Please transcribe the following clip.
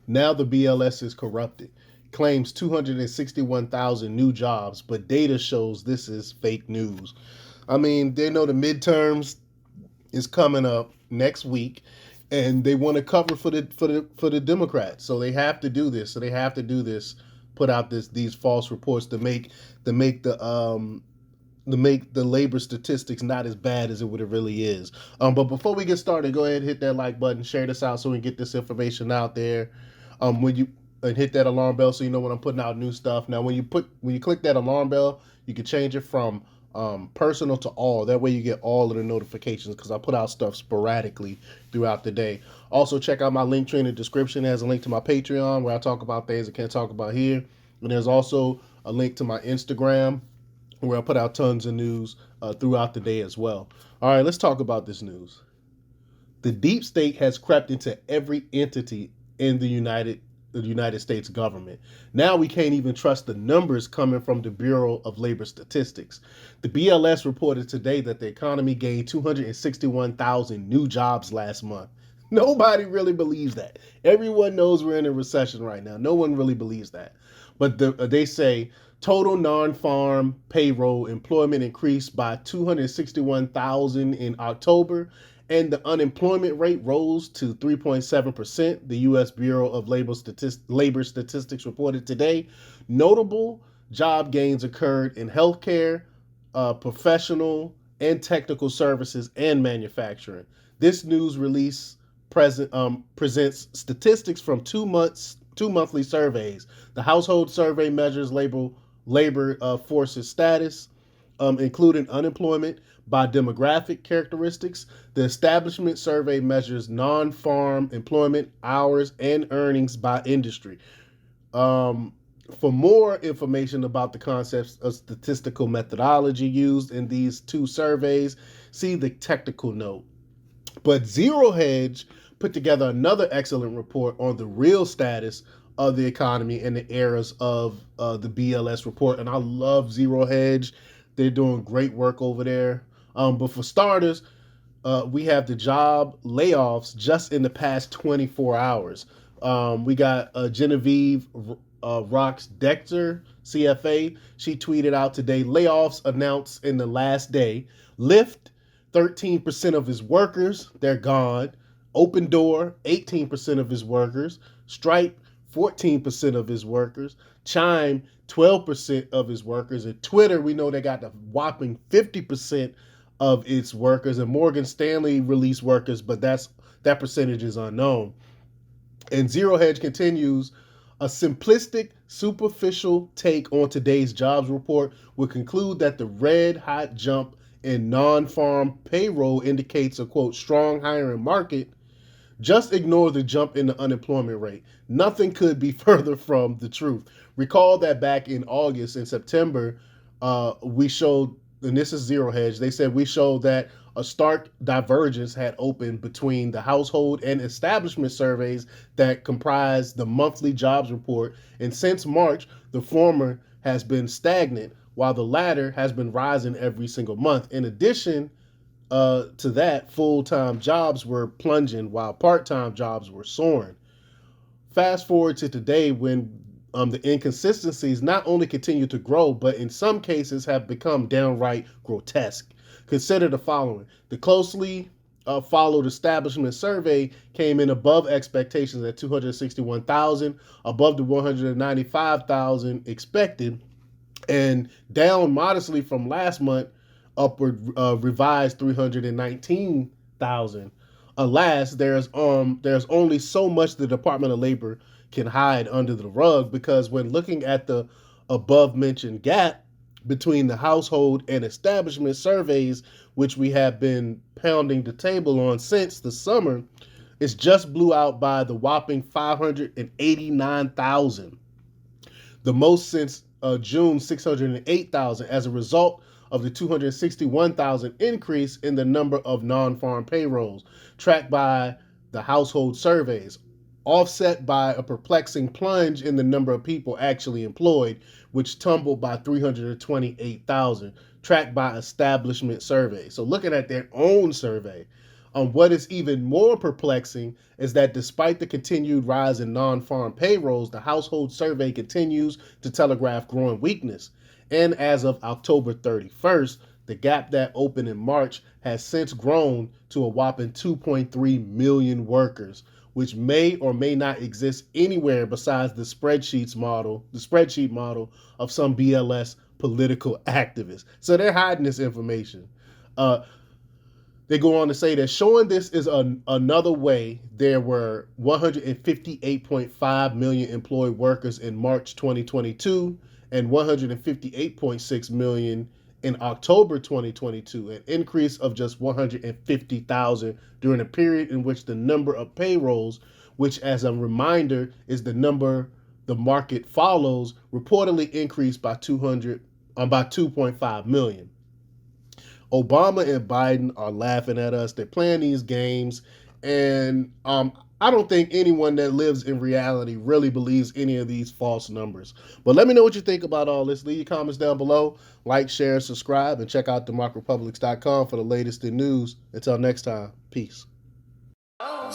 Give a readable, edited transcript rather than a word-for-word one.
Now the BLS is corrupted. Claims 261,000 new jobs, but data shows this is fake news. I mean, they know the midterms is coming up next week, and they want to cover for the Democrats. So they have to do this. So they have to do this, put out these false reports to make the labor statistics not as bad as it would really is. But before we get started, go ahead and hit that like button, share this out so we can get this information out there. When you and hit that alarm bell so you know when I'm putting out new stuff. Now, when you click that alarm bell, you can change it from personal to all. That way, you get all of the notifications because I put out stuff sporadically throughout the day. Also, check out my link tree in the description. It has a link to my Patreon where I talk about things I can't talk about here. And there's also a link to my Instagram where I put out tons of news throughout the day as well. All right, let's talk about this news. The deep state has crept into every entity in the United States government. Now we can't even trust the numbers coming from the Bureau of Labor Statistics. The BLS reported today that the economy gained 261,000 new jobs last month. Nobody really believes that. Everyone knows we're in a recession right now. No one really believes that. But they say total non-farm payroll employment increased by 261,000 in October, and the unemployment rate rose to 3.7%, the U.S. Bureau of Labor Statistics reported today. Notable job gains occurred in healthcare, professional and technical services, and manufacturing. This news release presents statistics from 2 monthly surveys. The household survey measures labor forces status, including unemployment by demographic characteristics. The establishment survey measures non-farm employment, hours, and earnings by industry. Um, for more information about the concepts of statistical methodology used in these two surveys, see the technical note. But Zero Hedge put together another excellent report on the real status of the economy in the eras of the BLS report. And I love Zero Hedge. They're doing great work over there. But for starters, we have the job layoffs just in the past 24 hours. We got Genevieve Rocks Dexter, CFA. She tweeted out today layoffs announced in the last day. Lyft, 13% of his workers, they're gone. Open Door, 18% of his workers. Stripe, 14% of his workers. Chime, 12% of his workers. And Twitter, we know they got the whopping 50% of its workers. And Morgan Stanley released workers, but that percentage is unknown. And Zero Hedge continues, a simplistic, superficial take on today's jobs report would conclude that the red hot jump in non-farm payroll indicates a quote strong hiring market. Just ignore the jump in the unemployment rate. Nothing could be further from the truth. Recall that back in August and September, we showed, and this is Zero Hedge, they said we showed that a stark divergence had opened between the household and establishment surveys that comprise the monthly jobs report. And since March, the former has been stagnant, while the latter has been rising every single month. In addition, to that, full-time jobs were plunging while part-time jobs were soaring. Fast forward to today when the inconsistencies not only continue to grow, but in some cases have become downright grotesque. Consider the following. The closely followed establishment survey came in above expectations at 261,000, above the 195,000 expected, and down modestly from last month, upward revised 319,000. Alas, there's only so much the Department of Labor can hide under the rug, because when looking at the above mentioned gap between the household and establishment surveys, which we have been pounding the table on since the summer, it's just blew out by the whopping 589,000, the most since June 608,000, as a result of the 261,000 increase in the number of non-farm payrolls tracked by the household surveys, offset by a perplexing plunge in the number of people actually employed, which tumbled by 328,000, tracked by establishment surveys. So looking at their own survey, What is even more perplexing is that despite the continued rise in non-farm payrolls, the household survey continues to telegraph growing weakness. And as of October 31st, the gap that opened in March has since grown to a whopping 2.3 million workers, which may or may not exist anywhere besides the spreadsheet model of some BLS political activists. So they're hiding this information. Uh, they go on to say that showing this is another way there were 158.5 million employed workers in March 2022 and 158.6 million in October 2022, an increase of just 150,000 during a period in which the number of payrolls, which as a reminder is the number the market follows, reportedly increased by 2.5 million. Obama and Biden are laughing at us. They're playing these games, and I don't think anyone that lives in reality really believes any of these false numbers. But let me know what you think about all this. Leave your comments down below. Like, share, subscribe, and check out democrepublics.com for the latest in news. Until next time, peace. Oh,